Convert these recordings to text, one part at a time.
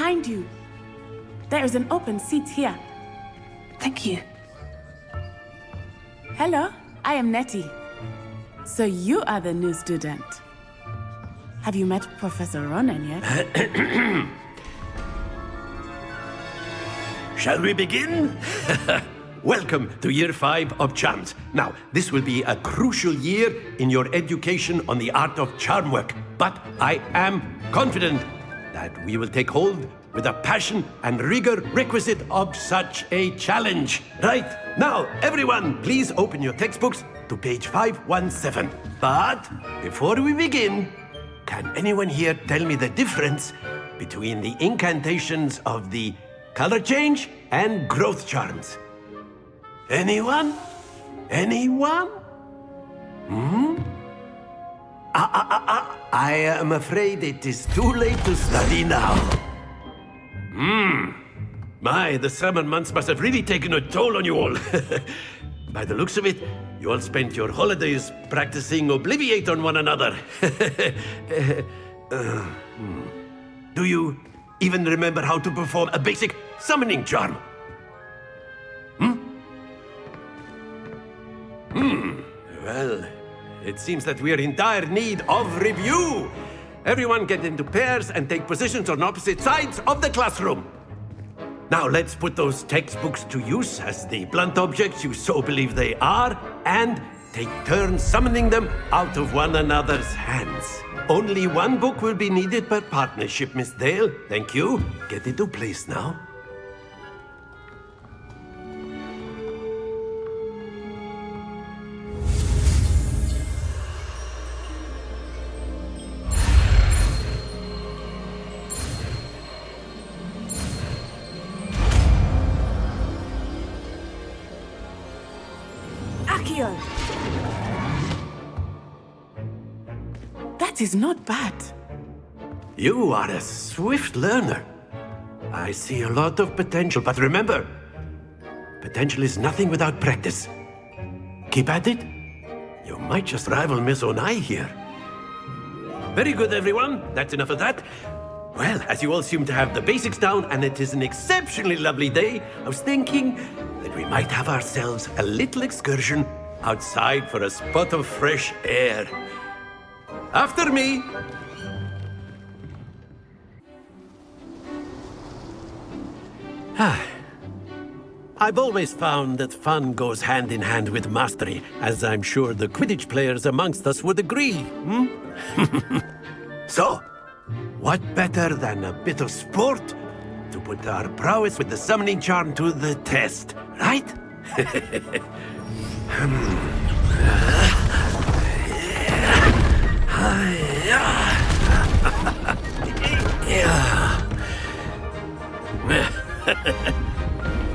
behind you. There is an open seat here. Thank you. Hello, I am Nettie. So you are the new student. Have you met Professor Ronan yet? Shall we begin? Welcome to Year 5 of Charms. Now, this will be a crucial year in your education on the art of charm work. But I am confident that we will take hold with the passion and rigor requisite of such a challenge. Right, now, everyone, please open your textbooks to page 517. But before we begin, can anyone here tell me the difference between the incantations of the color change and growth charms? Anyone? Anyone? I am afraid it is too late to study now. My, the summer months must have really taken a toll on you all. By the looks of it, you all spent your holidays practicing Obliviate on one another. Do you even remember how to perform a basic summoning charm? Well, it seems that we are in dire need of review. Everyone get into pairs and take positions on opposite sides of the classroom. Now let's put those textbooks to use as the blunt objects you so believe they are, and take turns summoning them out of one another's hands. Only one book will be needed per partnership, Miss Dale. Thank you. Get into place now. That is not bad. You are a swift learner. I see a lot of potential, but remember, potential is nothing without practice. Keep at it. You might just rival Miss Onai here. Very good, everyone. That's enough of that. Well, as you all seem to have the basics down, and it is an exceptionally lovely day, I was thinking that we might have ourselves a little excursion outside for a spot of fresh air. After me! I've always found that fun goes hand in hand with mastery, as I'm sure the Quidditch players amongst us would agree. So, what better than a bit of sport to put our prowess with the summoning charm to the test, right?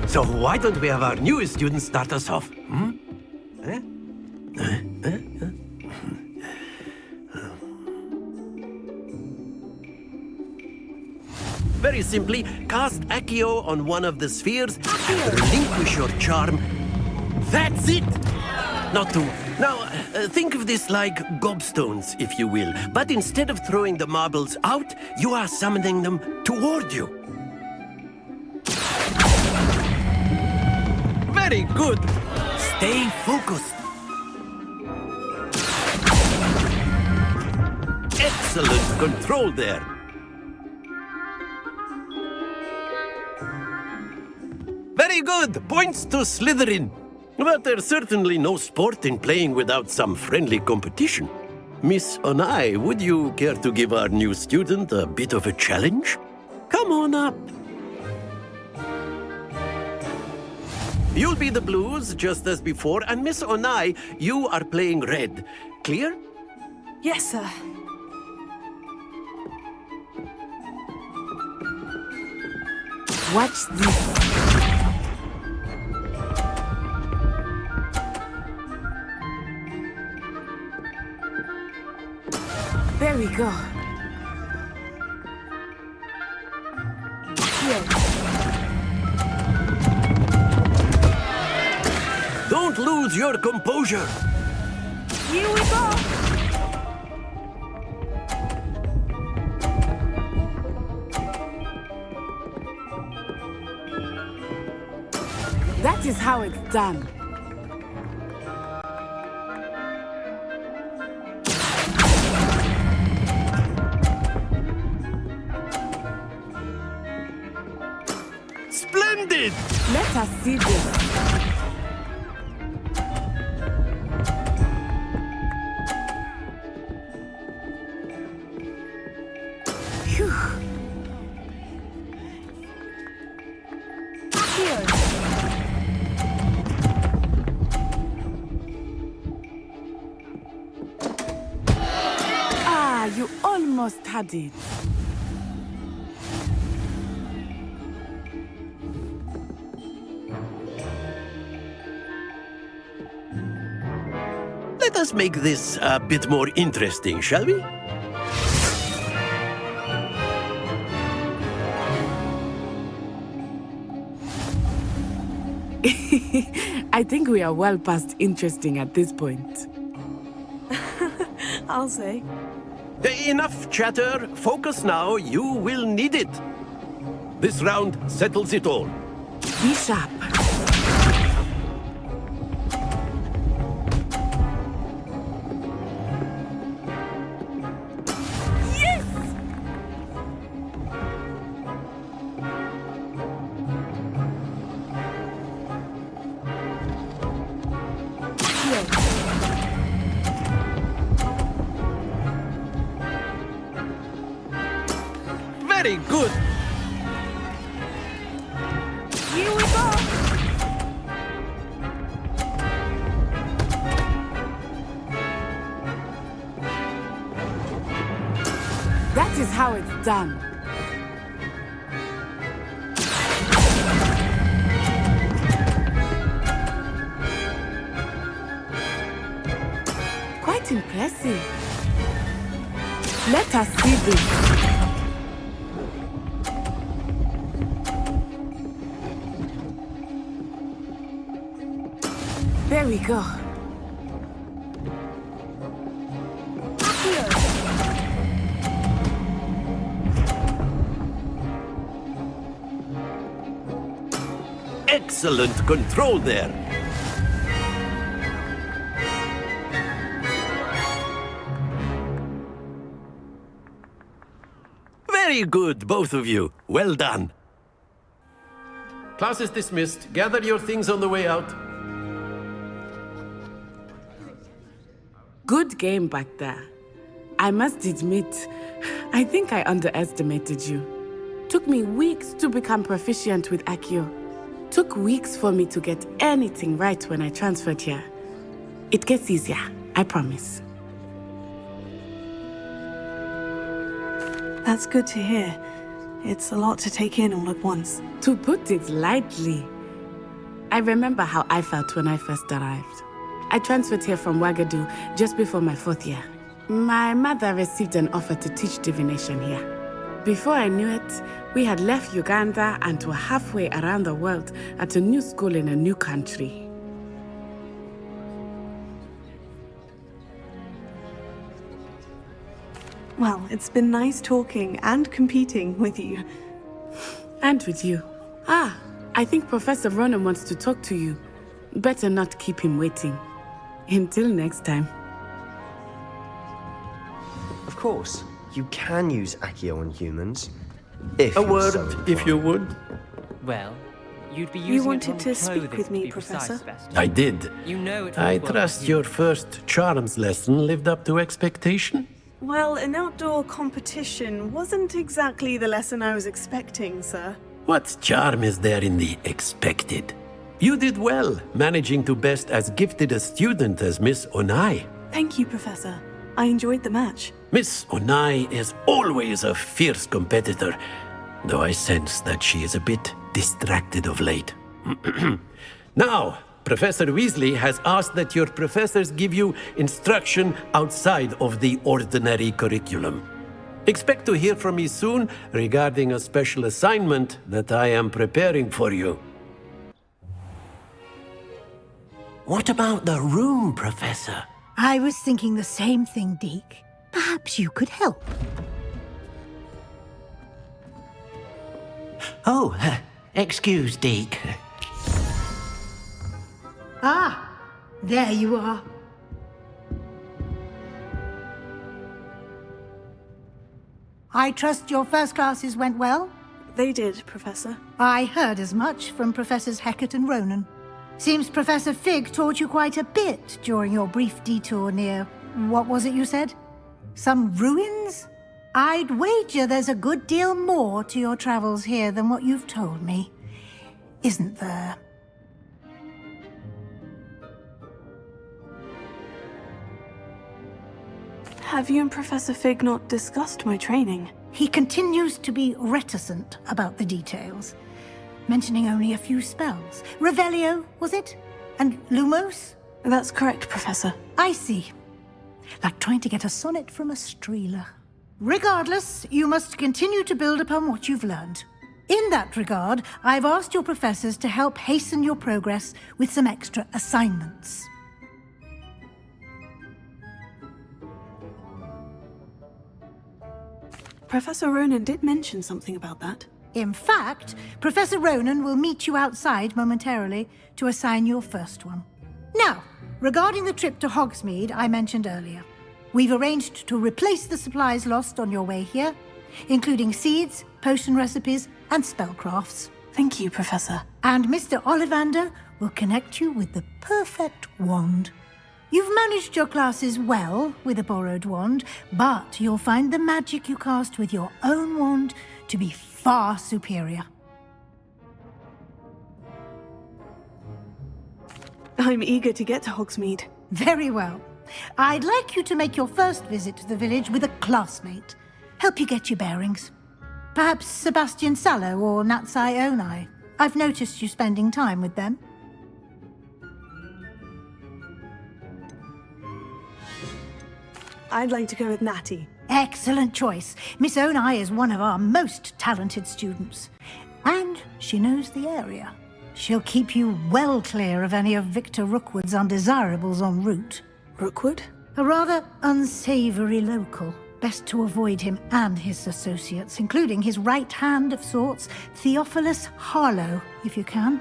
So why don't we have our newest student start us off? Very simply, cast Accio on one of the spheres and relinquish your charm. That's it! Not to. Now, think of this like gobstones, if you will. But instead of throwing the marbles out, you are summoning them toward you. Very good. Stay focused. Excellent control there. Very good. Points to Slytherin. But there's certainly no sport in playing without some friendly competition. Miss Onai, would you care to give our new student a bit of a challenge? Come on up. You'll be the blues, just as before, and Miss Onai, you are playing red. Clear? Yes, sir. Watch this. There we go. Here. Don't lose your composure. Here we go. That is how it's done. Splendid! Let us see this. Phew. Here. Ah, you almost had it. Let us make this a bit more interesting, shall we? I think we are well past interesting at this point. I'll say. Enough chatter. Focus now. You will need it. This round settles it all. Be sharp. Very good. Here we go. That is how it's done. Quite impressive. Let us see this. There we go. Excellent control there. Very good, both of you. Well done. Class is dismissed. Gather your things on the way out. Good game back there. I must admit, I think I underestimated you. Took me weeks to become proficient with Accio. Took weeks for me to get anything right when I transferred here. It gets easier, I promise. That's good to hear. It's a lot to take in all at once. To put it lightly, I remember how I felt when I first arrived. I transferred here from Ouagadougou just before my 4th year. My mother received an offer to teach divination here. Before I knew it, we had left Uganda and were halfway around the world at a new school in a new country. Well, it's been nice talking and competing with you. And with you. Ah, I think Professor Ronan wants to talk to you. Better not keep him waiting. Until next time. Of course, you can use Accio on humans. If A you're word, so if you would. Well, you'd be using You it wanted on to speak clothing, with to me, be precise, Professor? Best. I did. You know it. I won't work trust with your you. first charms lesson lived up to expectation. Well, an outdoor competition wasn't exactly the lesson I was expecting, sir. What charm is there in the expected? You did well, managing to best as gifted a student as Miss Onai. Thank you, Professor. I enjoyed the match. Miss Onai is always a fierce competitor, though I sense that she is a bit distracted of late. Now, Professor Weasley has asked that your professors give you instruction outside of the ordinary curriculum. Expect to hear from me soon regarding a special assignment that I am preparing for you. What about the room, Professor? I was thinking the same thing, Deke. Perhaps you could help. Oh, excuse, Deke. Ah, there you are. I trust your first classes went well? They did, Professor. I heard as much from Professors Hecat and Ronan. Seems Professor Fig taught you quite a bit during your brief detour near... what was it you said? Some ruins? I'd wager there's a good deal more to your travels here than what you've told me. Isn't there? Have you and Professor Fig not discussed my training? He continues to be reticent about the details, mentioning only a few spells. Revelio, was it? And Lumos? That's correct, Professor. I see. Like trying to get a sonnet from a streeler. Regardless, you must continue to build upon what you've learned. In that regard, I've asked your professors to help hasten your progress with some extra assignments. Professor Ronan did mention something about that. In fact, Professor Ronan will meet you outside momentarily to assign your first one. Now, regarding the trip to Hogsmeade I mentioned earlier, we've arranged to replace the supplies lost on your way here, including seeds, potion recipes, and spellcrafts. Thank you, Professor. And Mr. Ollivander will connect you with the perfect wand. You've managed your classes well with a borrowed wand, but you'll find the magic you cast with your own wand to be far superior. I'm eager to get to Hogsmeade. Very well. I'd like you to make your first visit to the village with a classmate. Help you get your bearings. Perhaps Sebastian Sallow or Natsai Onai. I've noticed you spending time with them. I'd like to go with Natty. Excellent choice. Miss Onai is one of our most talented students. And she knows the area. She'll keep you well clear of any of Victor Rookwood's undesirables en route. Rookwood? A rather unsavory local. Best to avoid him and his associates, including his right hand of sorts, Theophilus Harlow, if you can.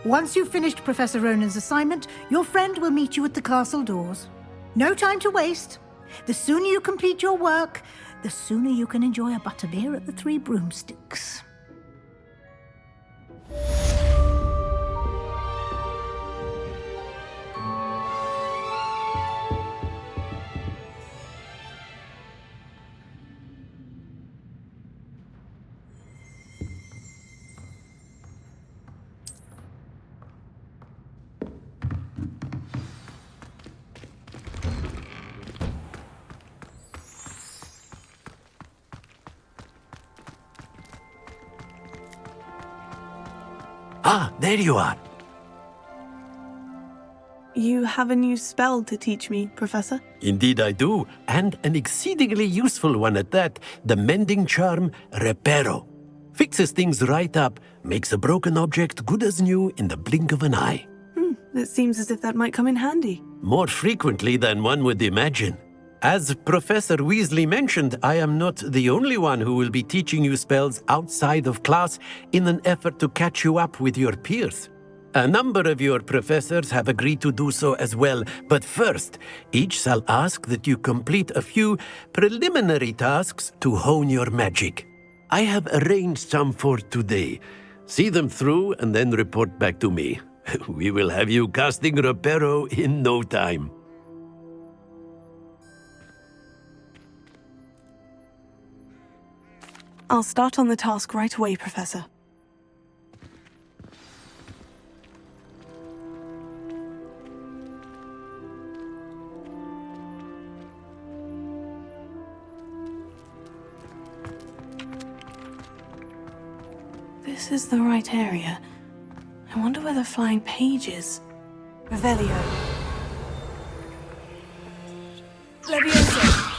Once you've finished Professor Ronan's assignment, your friend will meet you at the castle doors. No time to waste. The sooner you complete your work, the sooner you can enjoy a butterbeer at the Three Broomsticks. Ah, there you are. You have a new spell to teach me, Professor? Indeed I do, and an exceedingly useful one at that, the mending charm Reparo. Fixes things right up, makes a broken object good as new in the blink of an eye. It seems as if that might come in handy. More frequently than one would imagine. As Professor Weasley mentioned, I am not the only one who will be teaching you spells outside of class in an effort to catch you up with your peers. A number of your professors have agreed to do so as well, but first, each shall ask that you complete a few preliminary tasks to hone your magic. I have arranged some for today. See them through and then report back to me. We will have you casting Reparo in no time. I'll start on the task right away, Professor. This is the right area. I wonder where the flying page is. Revelio. Leviosa.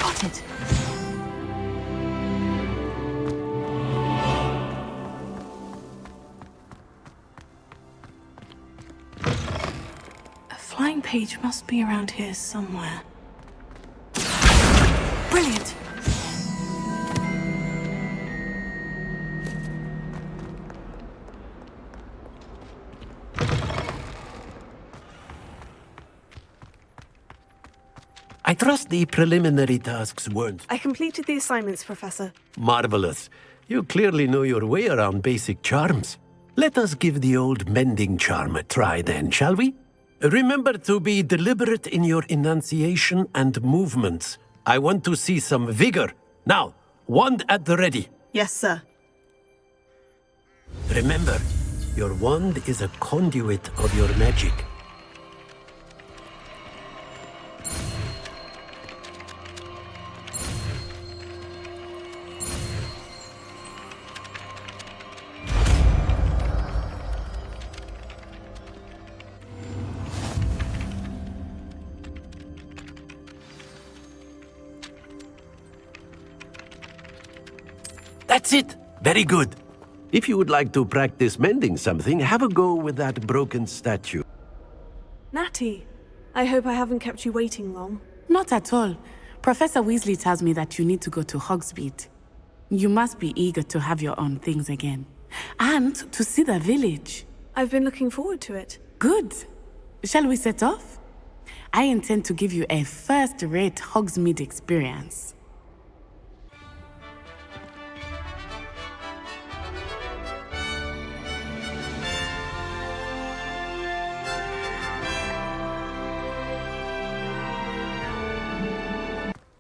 Got it. A flying page must be around here somewhere. Brilliant! trust the preliminary tasks weren't I completed the assignments, Professor. marvelous. You clearly know your way around basic charms. Let us give the old mending charm a try then, shall we? Remember to be deliberate in your enunciation and movements. I want to see some vigor. Now, wand at the ready. Yes, sir. Remember, your wand is a conduit of your magic. That's it! Very good. If you would like to practice mending something, have a go with that broken statue. Natty, I hope I haven't kept you waiting long. Not at all. Professor Weasley tells me that you need to go to Hogsmeade. You must be eager to have your own things again. And to see the village. I've been looking forward to it. Good. Shall we set off? I intend to give you a first-rate Hogsmeade experience.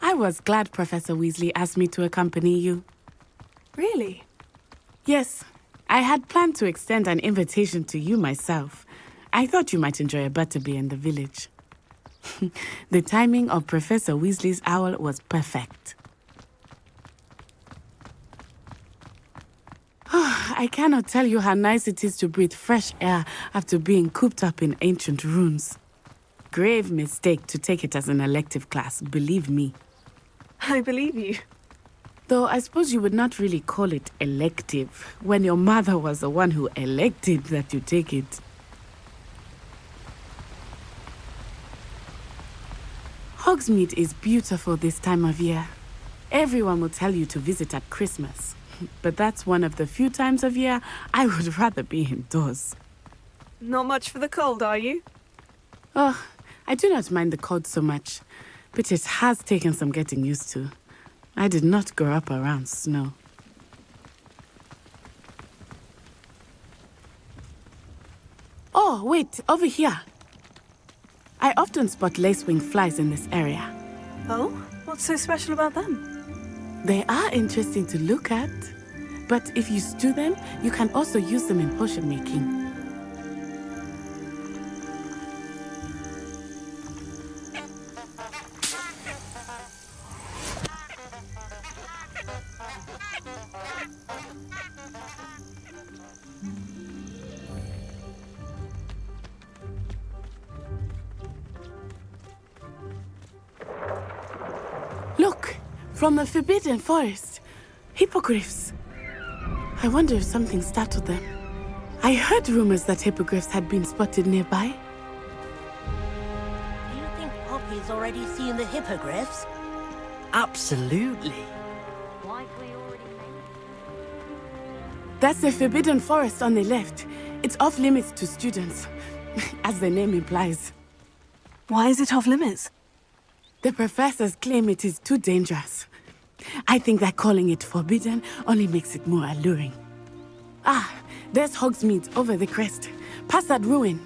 I was glad Professor Weasley asked me to accompany you. Really? Yes, I had planned to extend an invitation to you myself. I thought you might enjoy a butterbeer in the village. The timing of Professor Weasley's owl was perfect. I cannot tell you how nice it is to breathe fresh air after being cooped up in ancient rooms. Grave mistake to take it as an elective class, believe me. I believe you. Though I suppose you would not really call it elective when your mother was the one who elected that you take it. Hogsmeade is beautiful this time of year. Everyone will tell you to visit at Christmas, but that's one of the few times of year I would rather be indoors. Not much for the cold, are you? Oh, I do not mind the cold so much, but it has taken some getting used to. I did not grow up around snow. Oh, wait, over here. I often spot lacewing flies in this area. Oh? What's so special about them? They are interesting to look at, but if you stew them, you can also use them in potion making. Look, from the Forbidden Forest. Hippogriffs. I wonder if something startled them. I heard rumors that hippogriffs had been spotted nearby. Do you think Poppy's already seen the hippogriffs? Absolutely. That's the Forbidden Forest on the left. It's off limits to students, as the name implies. Why is it off limits? The professors claim it is too dangerous. I think that calling it forbidden only makes it more alluring. Ah, there's Hogsmeade over the crest. Past that ruin.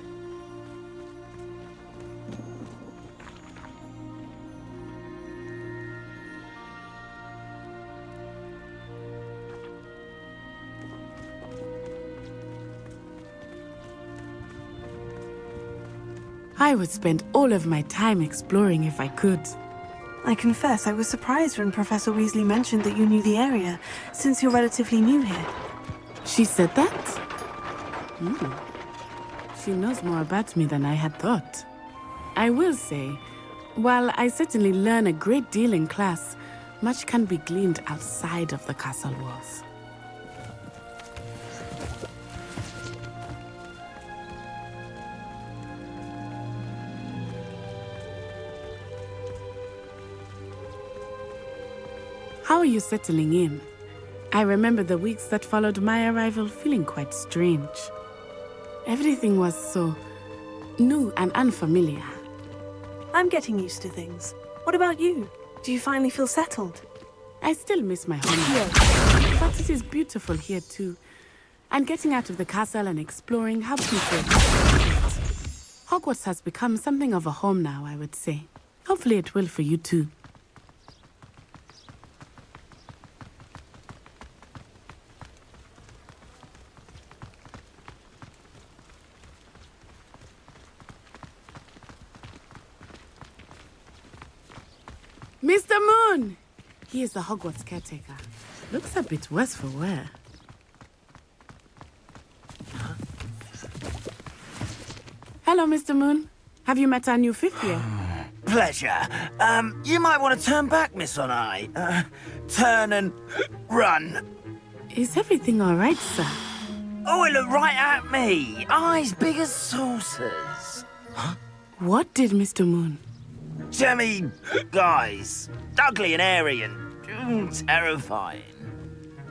I would spend all of my time exploring if I could. I confess I was surprised when Professor Weasley mentioned that you knew the area, since you're relatively new here. She said that? She knows more about me than I had thought. I will say, while I certainly learn a great deal in class, much can be gleaned outside of the castle walls. How are you settling in? I remember the weeks that followed my arrival feeling quite strange. Everything was so new and unfamiliar. I'm getting used to things. What about you? Do you finally feel settled? I still miss my home, but it is beautiful here too. And getting out of the castle and exploring helps me feel comfortable. Hogwarts has become something of a home now, I would say. Hopefully it will for you too. Mr. Moon! He is the Hogwarts caretaker. Looks a bit worse for wear. Hello, Mr. Moon. Have you met our new fifth year? Pleasure. You might want to turn back, Miss Onai. Turn and run. Is everything all right, sir? Oh, it looked right at me. Eyes big as saucers. What did Mr. Moon? Jemmy, guys. Ugly and airy and terrifying.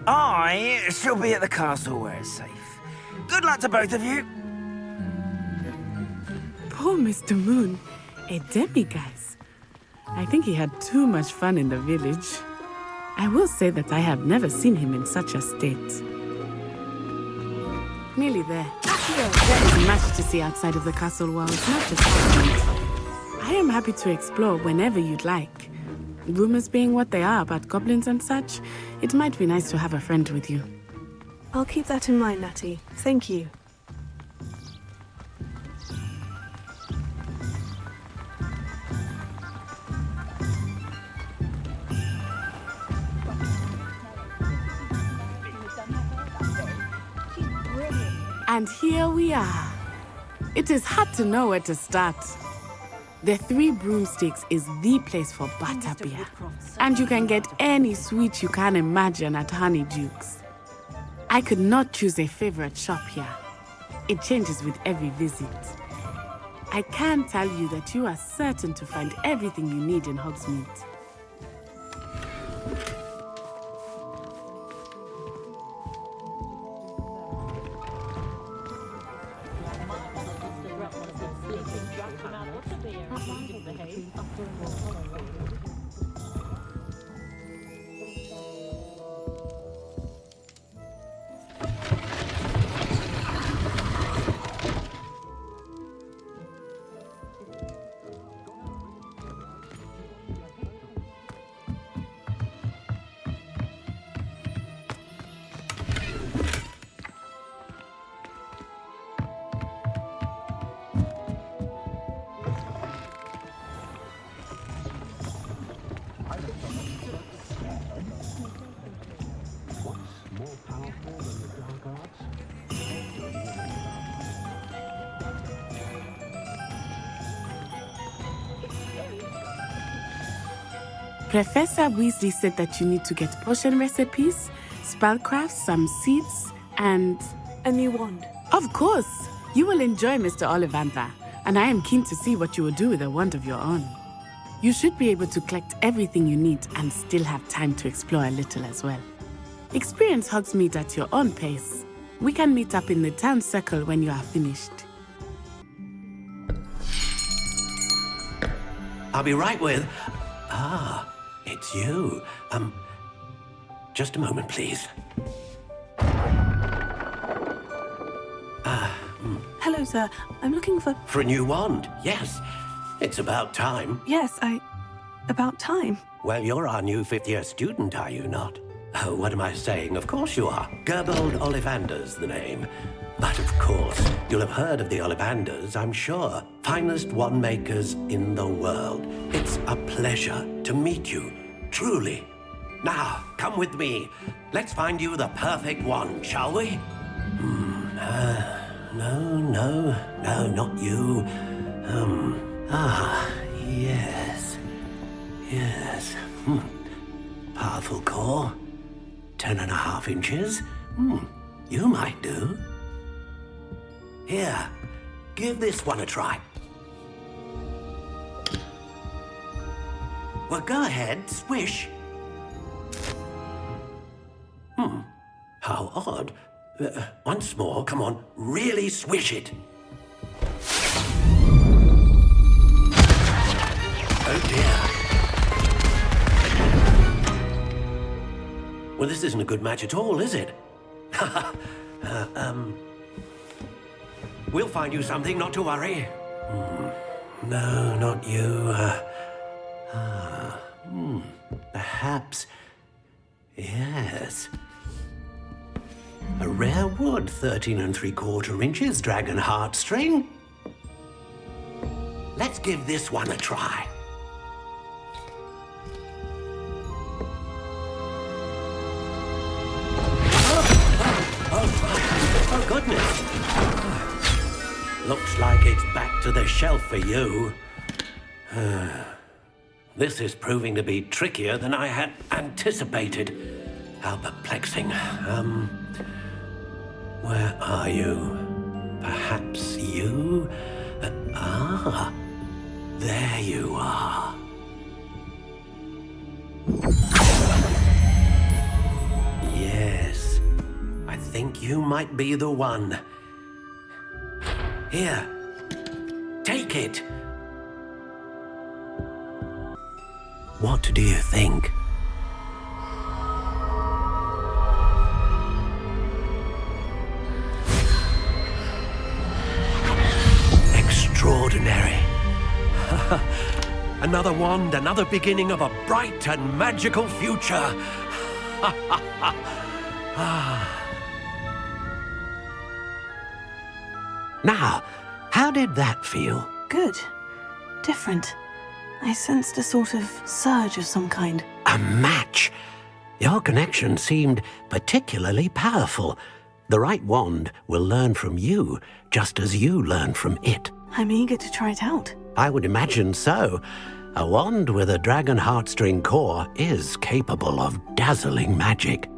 I shall be at the castle where it's safe. Good luck to both of you. Poor Mr. Moon. A demiguise. I think he had too much fun in the village. I will say that I have never seen him in such a state. Nearly there. There is much to see outside of the castle walls, not just Hogwarts. I am happy to explore whenever you'd like. Rumors being what they are about goblins and such, it might be nice to have a friend with you. I'll keep that in mind, Natty. Thank you. And here we are. It is hard to know where to start. The Three Broomsticks is the place for butterbeer. And you can get any sweet you can imagine at Honeydukes. I could not choose a favorite shop here. It changes with every visit. I can tell you that you are certain to find everything you need in Hogsmeade. Professor Weasley said that you need to get potion recipes, spellcraft, some seeds, and... A new wand. Of course! You will enjoy Mr. Ollivander, and I am keen to see what you will do with a wand of your own. You should be able to collect everything you need and still have time to explore a little as well. Experience Hogsmeade at your own pace. We can meet up in the town circle when you are finished. I'll be right with... Ah, it's you. Just a moment, please. Hello, sir. I'm looking for... For a new wand, yes. It's about time. Yes, about time. Well, you're our new fifth-year student, are you not? Oh, what am I saying? Of course you are. Gerbold Ollivander's the name. But of course, you'll have heard of the Ollivanders, I'm sure. Finest wand makers in the world. It's a pleasure to meet you, truly. Now, come with me. Let's find you the perfect wand, shall we? No, not you. Yes. Powerful core. 10.5 inches. You might do. Here, give this one a try. Well, go ahead, swish. How odd. Once more, come on, really swish it. Oh dear. Well, this isn't a good match at all, is it? We'll find you something, not to worry. No, not you. Perhaps... Yes. A rare wood, 13 3/4 inches, dragon heartstring. Let's give this one a try. Oh, goodness. Looks like it's back to the shelf for you. This is proving to be trickier than I had anticipated. How perplexing. Where are you? Perhaps you? There you are. Yes, I think you might be the one. Here, take it. What do you think? Extraordinary. Another wand, another beginning of a bright and magical future. Now, how did that feel? Good. Different. I sensed a sort of surge of some kind. A match. Your connection seemed particularly powerful. The right wand will learn from you, just as you learn from it. I'm eager to try it out. I would imagine so. A wand with a dragon heartstring core is capable of dazzling magic.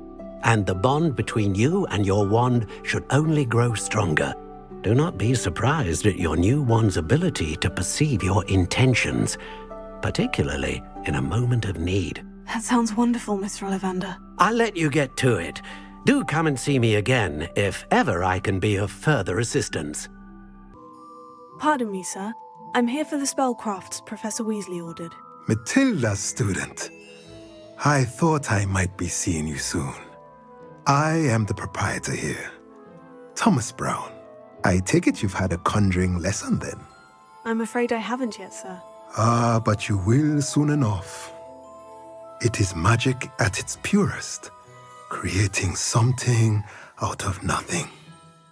And the bond between you and your wand should only grow stronger. Do not be surprised at your new wand's ability to perceive your intentions, particularly in a moment of need. That sounds wonderful, Mr. Ollivander. I'll let you get to it. Do come and see me again if ever I can be of further assistance. Pardon me, sir. I'm here for the spellcrafts Professor Weasley ordered. Matilda's student. I thought I might be seeing you soon. I am the proprietor here, Thomas Brown. I take it you've had a conjuring lesson then? I'm afraid I haven't yet, sir. But you will soon enough. It is magic at its purest, creating something out of nothing.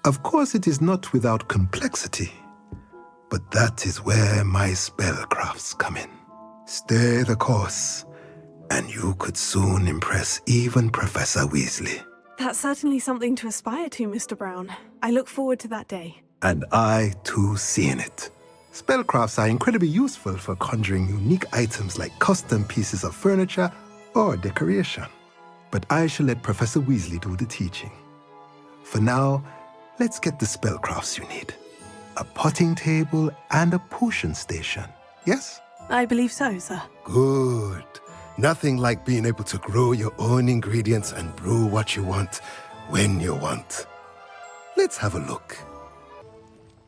Of course, it is not without complexity, but that is where my spellcrafts come in. Stay the course, and you could soon impress even Professor Weasley. That's certainly something to aspire to, Mr. Brown. I look forward to that day. And I, too, seeing it. Spellcrafts are incredibly useful for conjuring unique items like custom pieces of furniture or decoration. But I shall let Professor Weasley do the teaching. For now, let's get the spellcrafts you need. A potting table and a potion station, yes? I believe so, sir. Good. Nothing like being able to grow your own ingredients and brew what you want, when you want. Let's have a look.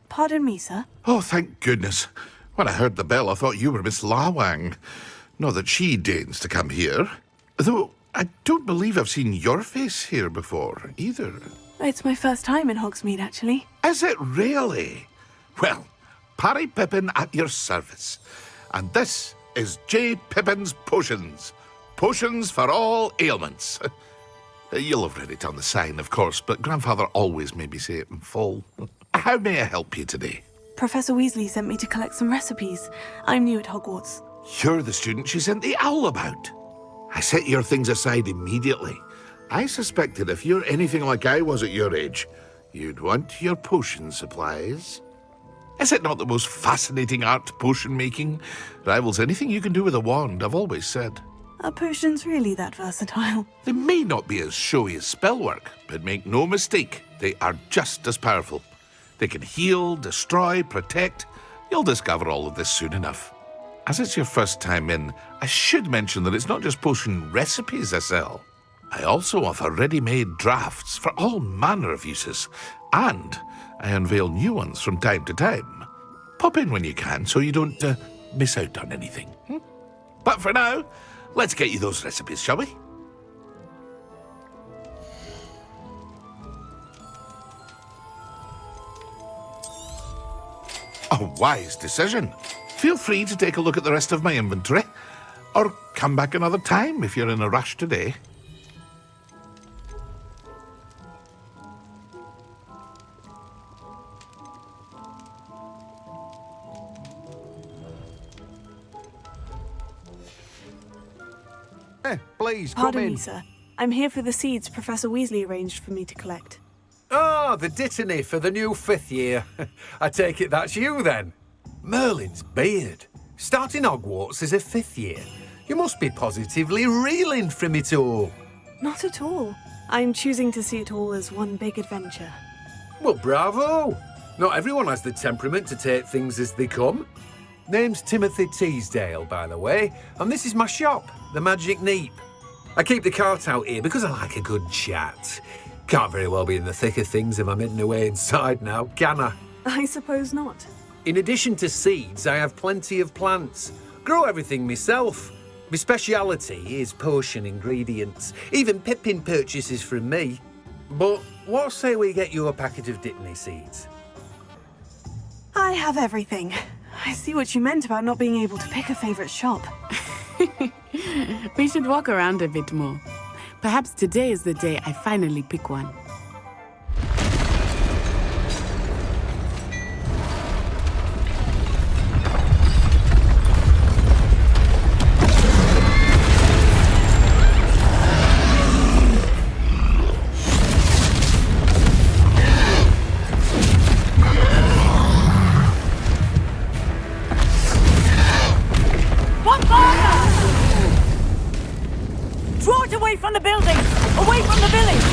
Pardon me, sir. Oh, thank goodness. When I heard the bell, I thought you were Miss Lawang. Not that she deigns to come here. Though I don't believe I've seen your face here before, either. It's my first time in Hogsmeade, actually. Is it really? Well, Parry Pippin at your service. And this is J. Pippin's Potions. Potions for all ailments. You'll have read it on the sign, of course, but Grandfather always made me say it in full. How may I help you today? Professor Weasley sent me to collect some recipes. I'm new at Hogwarts. You're the student she sent the owl about. I set your things aside immediately. I suspected if you're anything like I was at your age, you'd want your potion supplies. Is it not the most fascinating art, potion making? Rivals anything you can do with a wand, I've always said. Are potions really that versatile? They may not be as showy as spellwork, but make no mistake, they are just as powerful. They can heal, destroy, protect. You'll discover all of this soon enough. As it's your first time in, I should mention that it's not just potion recipes I sell. I also offer ready-made drafts for all manner of uses, and I unveil new ones from time to time. Pop in when you can so you don't miss out on anything. But for now, let's get you those recipes, shall we? A wise decision. Feel free to take a look at the rest of my inventory, or come back another time if you're in a rush today. Please, Pardon come me, in. sir. I'm here for the seeds Professor Weasley arranged for me to collect. Oh, the dittany for the new 5th year. I take it that's you, then. Merlin's beard. Starting Hogwarts as a 5th year. You must be positively reeling from it all. Not at all. I'm choosing to see it all as one big adventure. Well, bravo. Not everyone has the temperament to take things as they come. Name's Timothy Teasdale, by the way, and this is my shop, the Magic Neep. I keep the cart out here because I like a good chat. Can't very well be in the thick of things if I'm hidden away inside now, can I? I suppose not. In addition to seeds, I have plenty of plants. Grow everything myself. My speciality is potion ingredients. Even Pippin purchases from me. But what say we get you a packet of Dittany seeds? I have everything. I see what you meant about not being able to pick a favourite shop. We should walk around a bit more. Perhaps today is the day I finally pick one. Draw it away from the building! Away from the village!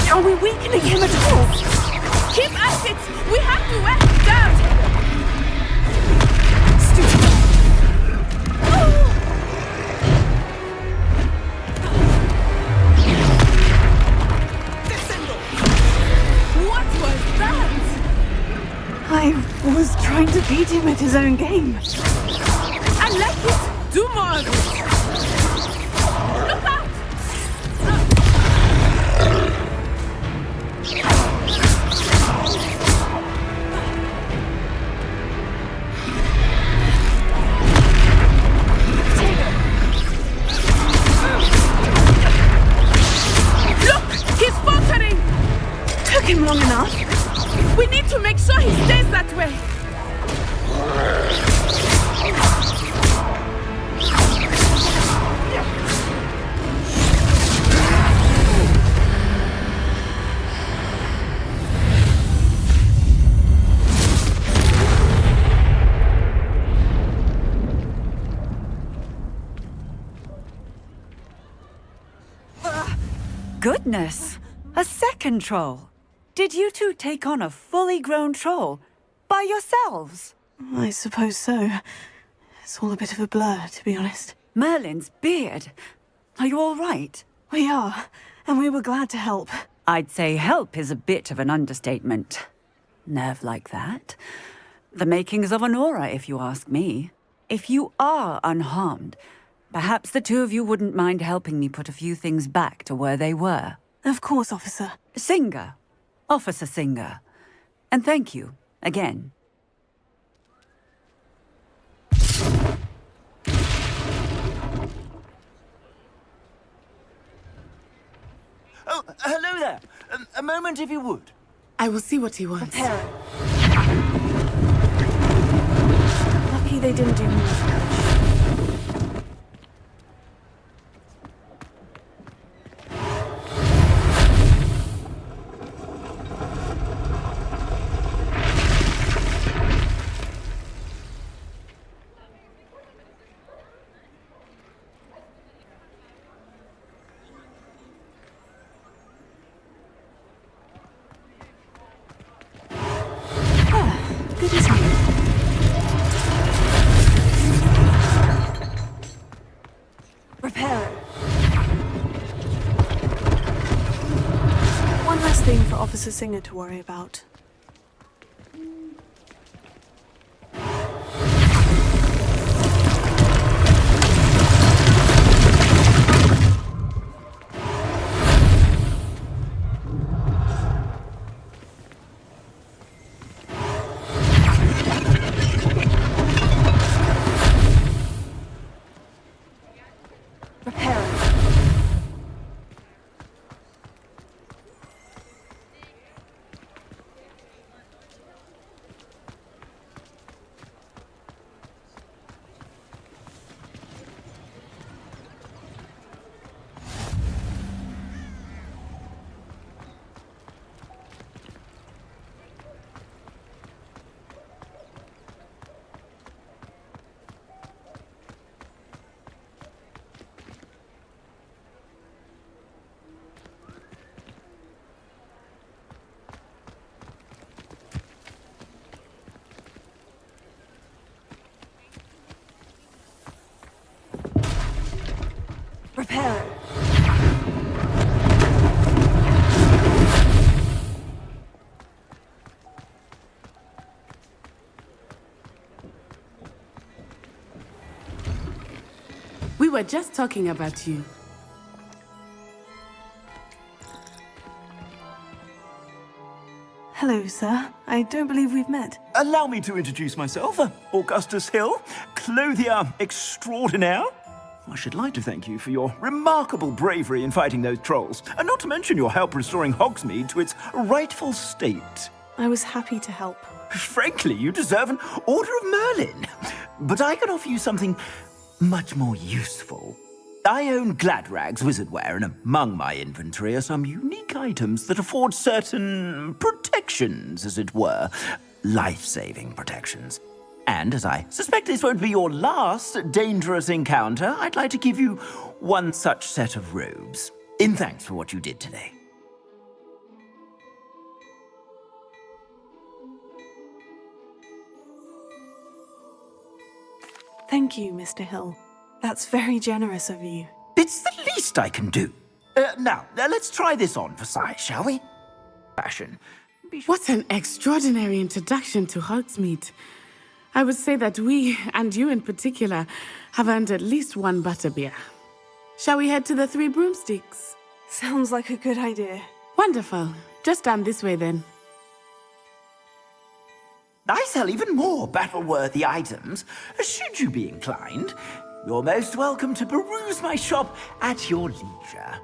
Are we weakening him at all? Keep at it! We have to wear him down! Stupid. What was that? I was trying to beat him at his own game. I like it! Do more of it! Look out! Took him long enough. We need to make sure he stays that way. Goodness! A second troll! Did you two take on a fully grown troll by yourselves? I suppose so. It's all a bit of a blur, to be honest. Merlin's beard. Are you all right? We are, and we were glad to help. I'd say help is a bit of an understatement. Nerve like that. The makings of an aura, if you ask me. If you are unharmed, perhaps the two of you wouldn't mind helping me put a few things back to where they were. Of course, officer. Singer. Officer Singer. And thank you, again. Oh, hello there. A moment, if you would. I will see what he wants. Lucky they didn't do more. for Officer Singer to worry about. Reparo. We were just talking about you. Hello, sir. I don't believe we've met. Allow me to introduce myself. Augustus Hill, clothier extraordinaire. I should like to thank you for your remarkable bravery in fighting those trolls, and not to mention your help restoring Hogsmeade to its rightful state. I was happy to help. Frankly, you deserve an Order of Merlin. But I can offer you something much more useful. I own Gladrag's wizardware, and among my inventory are some unique items that afford certain protections, as it were. Life-saving protections. And as I suspect this won't be your last dangerous encounter, I'd like to give you one such set of robes, in thanks for what you did today. Thank you, Mr. Hill. That's very generous of you. It's the least I can do. Now, let's try this on for size, shall we? Fashion. What an extraordinary introduction to Hogsmeade. I would say that we, and you in particular, have earned at least one butterbeer. Shall we head to the Three Broomsticks? Sounds like a good idea. Wonderful. Just down this way then. I sell even more battle-worthy items. Should you be inclined, you're most welcome to peruse my shop at your leisure.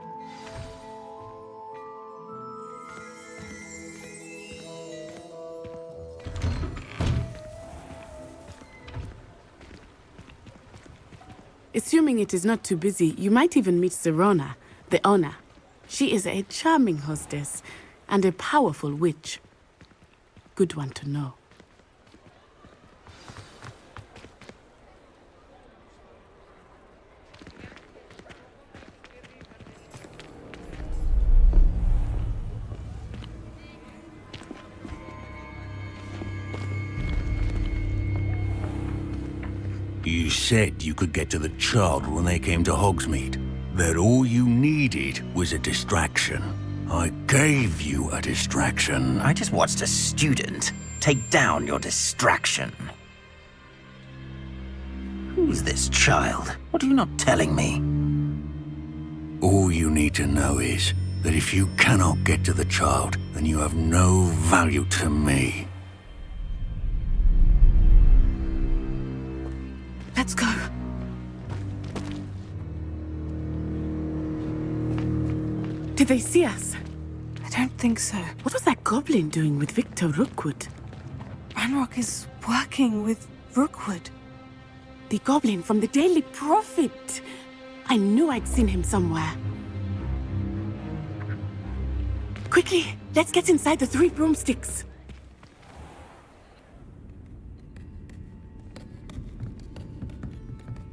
Assuming it is not too busy, you might even meet Serona, the owner. She is a charming hostess and a powerful witch. Good one to know. You said you could get to the child when they came to Hogsmeade. That all you needed was a distraction. I gave you a distraction. I just watched a student take down your distraction. Who's this child? What are you not telling me? All you need to know is that if you cannot get to the child, then you have no value to me. Let's go. Did they see us? I don't think so. What was that goblin doing with Victor Rookwood? Ranrock is working with Rookwood. The goblin from the Daily Prophet. I knew I'd seen him somewhere. Quickly, let's get inside the Three Broomsticks.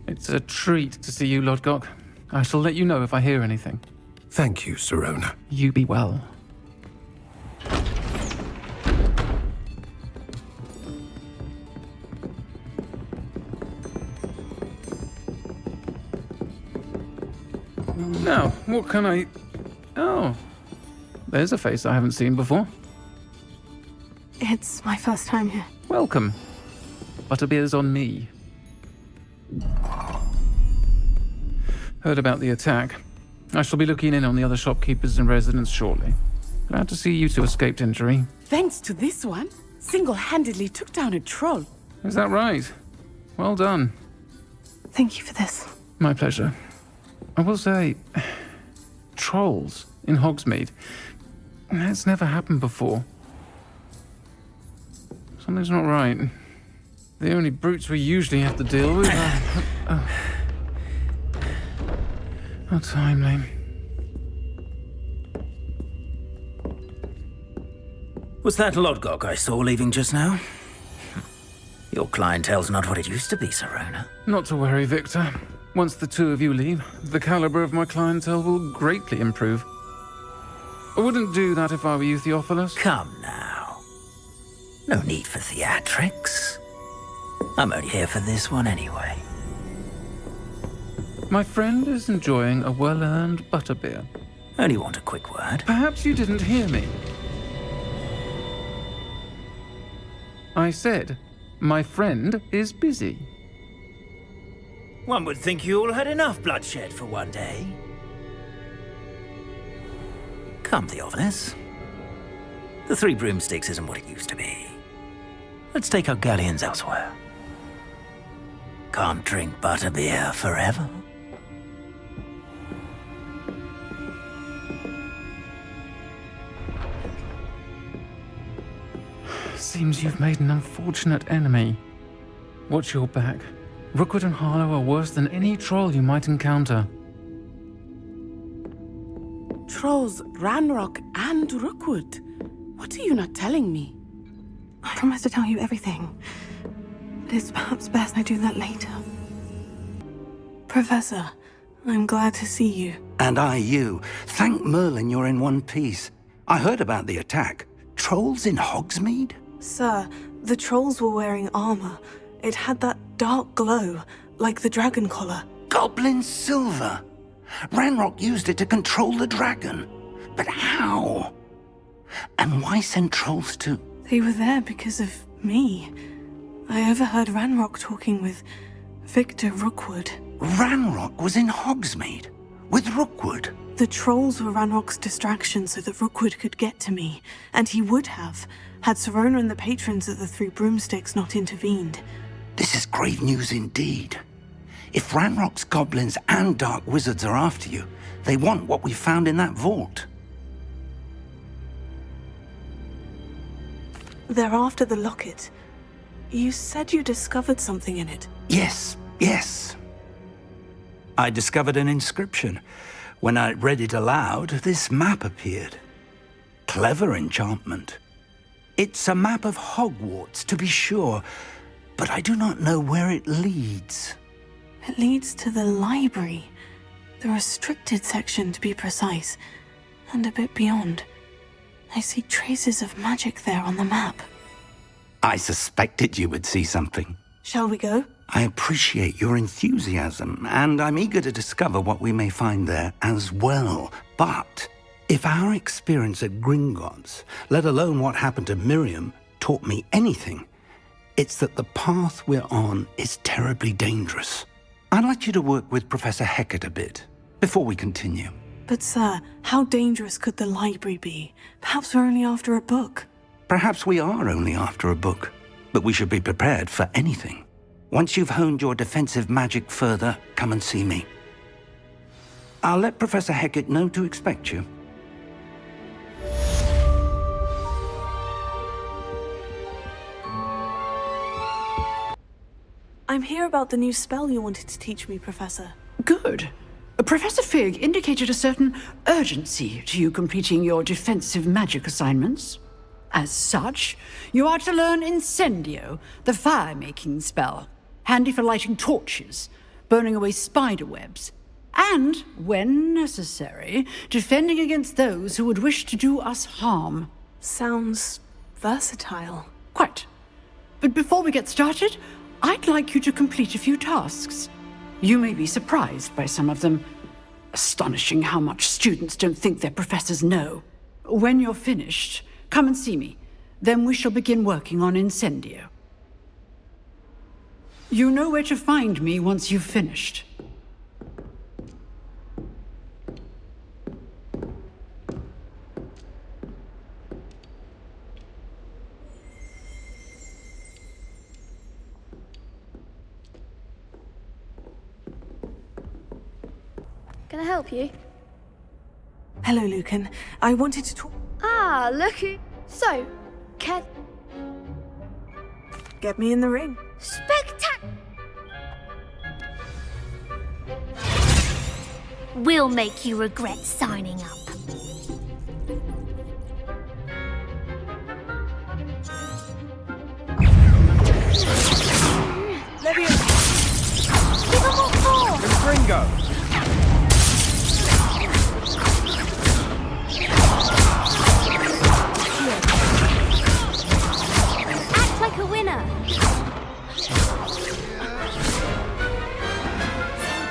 It's a treat to see you, Lodgok. I shall let you know if I hear anything. Thank you, Serona. You be well. Now, what can I... Oh. there's a face I haven't seen before. It's my first time here. Welcome. Butterbeer's on me. Heard about the attack. I shall be looking in on the other shopkeepers and residents shortly. Glad to see you two escaped injury. Thanks to this one, single-handedly took down a troll. Is that right? Well done. Thank you for this. My pleasure. I will say, trolls in Hogsmeade. That's never happened before. Something's not right. The only brutes we usually have to deal with are... How timely. Was that Lodgok I saw leaving just now? Your clientele's not what it used to be, Sirona. Not to worry, Victor. Once the two of you leave, the caliber of my clientele will greatly improve. I wouldn't do that if I were you, Theophilus. Come now. No need for theatrics. I'm only here for this one anyway. My friend is enjoying a well-earned butterbeer. Only want a quick word. Perhaps you didn't hear me. I said, my friend is busy. One would think you all had enough bloodshed for one day. Come, Theophilus. The Three Broomsticks isn't what it used to be. Let's take our galleons elsewhere. Can't drink butterbeer forever. Seems you've made an unfortunate enemy. Watch your back. Rookwood and Harlow are worse than any troll you might encounter. Trolls, Ranrock, and Rookwood. What are you not telling me? I promise to tell you everything. But it's perhaps best I do that later. Professor, I'm glad to see you. And I you. Thank Merlin you're in one piece. I heard about the attack. Trolls in Hogsmeade? Sir, the trolls were wearing armor. It had that dark glow, like the dragon collar. Goblin silver! Ranrock used it to control the dragon. But how? And why send trolls too? They were there because of me. I overheard Ranrock talking with Victor Rookwood. Ranrock was in Hogsmeade? With Rookwood? The trolls were Ranrock's distraction so that Rookwood could get to me, and he would have, had Sirona and the patrons of the Three Broomsticks not intervened. This is grave news indeed. If Ranrock's goblins and dark wizards are after you, they want what we found in that vault. They're after the locket. You said you discovered something in it. Yes. I discovered an inscription. When I read it aloud, this map appeared. Clever enchantment. It's a map of Hogwarts, to be sure, but I do not know where it leads. It leads to the library. The restricted section, to be precise, and a bit beyond. I see traces of magic there on the map. I suspected you would see something. Shall we go? I appreciate your enthusiasm, and I'm eager to discover what we may find there as well. But if our experience at Gringotts, let alone what happened to Miriam, taught me anything, it's that the path we're on is terribly dangerous. I'd like you to work with Professor Hecat a bit, before we continue. But sir, how dangerous could the library be? Perhaps we're only after a book. Perhaps we are only after a book, but we should be prepared for anything. Once you've honed your defensive magic further, come and see me. I'll let Professor Hecat know to expect you. I'm here about the new spell you wanted to teach me, Professor. Good. Professor Fig indicated a certain urgency to you completing your defensive magic assignments. As such, you are to learn Incendio, the fire-making spell, handy for lighting torches, burning away spider webs, and, when necessary, defending against those who would wish to do us harm. Sounds versatile. Quite. But before we get started, I'd like you to complete a few tasks. You may be surprised by some of them. Astonishing how much students don't think their professors know. When you're finished, come and see me. Then we shall begin working on Incendio. You know where to find me once you've finished. Can I help you? Hello, Lucan. I wanted to talk... Ah, look who... So, Get me in the ring. Spectac... We'll make you regret signing up. Give them all four! Gringo! Act like a winner.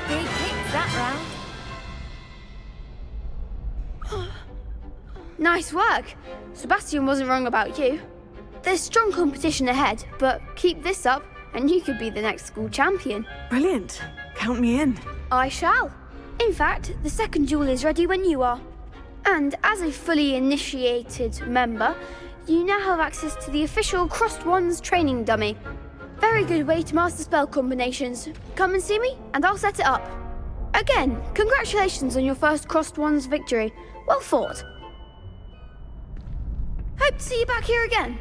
Big hits that round. Nice work. Sebastian wasn't wrong about you. There's strong competition ahead, but keep this up and you could be the next school champion. Brilliant. Count me in. I shall. In fact, the second duel is ready when you are. And as a fully initiated member, you now have access to the official Crossed Wands training dummy. Very good way to master spell combinations. Come and see me, and I'll set it up. Again, congratulations on your first Crossed Wands victory. Well fought. Hope to see you back here again.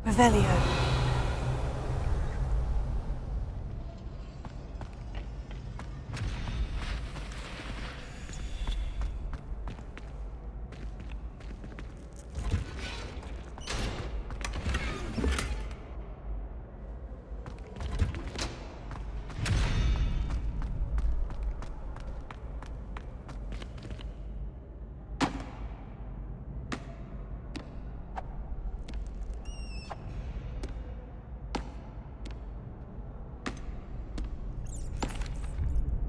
Revelio.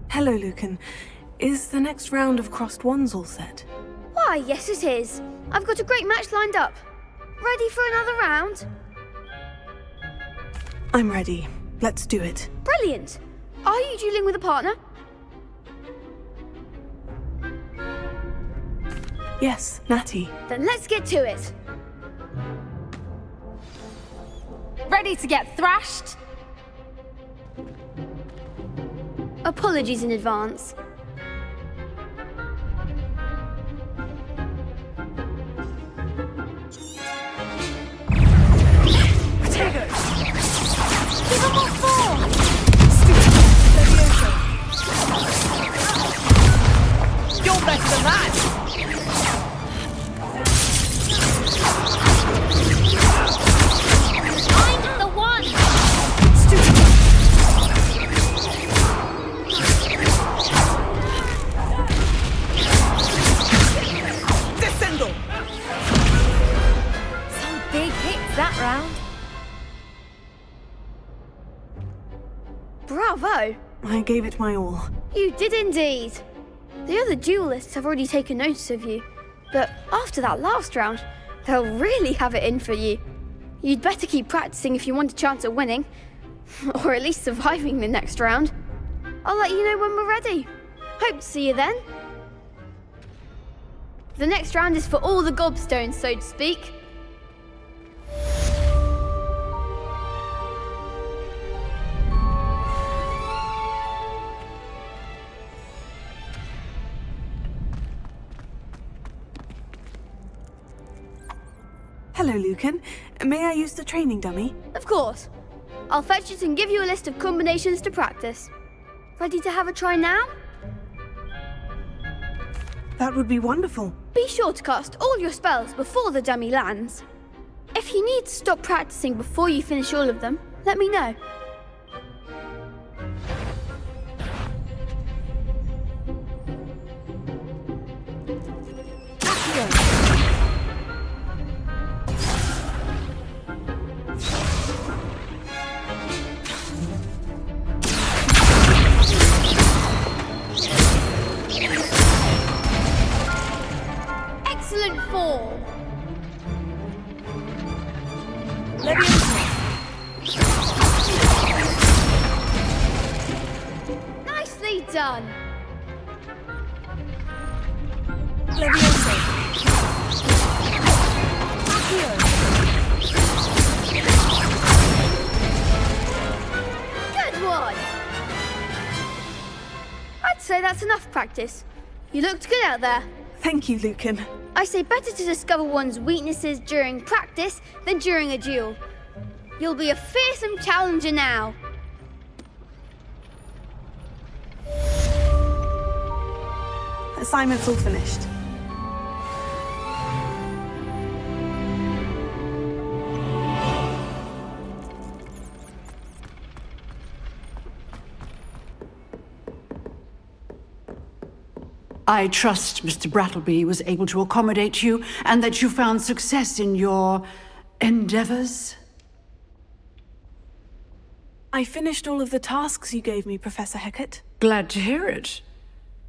Hello, Lucan. Is the next round of Crossed Wands all set? Why, yes it is. I've got a great match lined up. Ready for another round? I'm ready. Let's do it. Brilliant. Are you dueling with a partner? Yes, Natty. Then let's get to it. Ready to get thrashed? Apologies in advance. Potato! Give them all four! You're better than that! I'm the one! Descendo! Some big hits that round. Bravo! I gave it my all. You did indeed. The other duelists have already taken notice of you, but after that last round, they'll really have it in for you. You'd better keep practicing if you want a chance at winning, or at least surviving the next round. I'll let you know when we're ready. Hope to see you then. The next round is for all the gobstones, so to speak. Hello, Lucan. May I use the training dummy? Of course. I'll fetch it and give you a list of combinations to practice. Ready to have a try now? That would be wonderful. Be sure to cast all your spells before the dummy lands. If you need to stop practicing before you finish all of them, let me know. done. Leviosa. Good one. I'd say that's enough practice. You looked good out there. Thank you, Lucan. I say better to discover one's weaknesses during practice than during a duel. You'll be a fearsome challenger now. Assignment's all finished. I trust Mr. Brattleby was able to accommodate you and that you found success in your endeavors. I finished all of the tasks you gave me, Professor Hecat. Glad to hear it.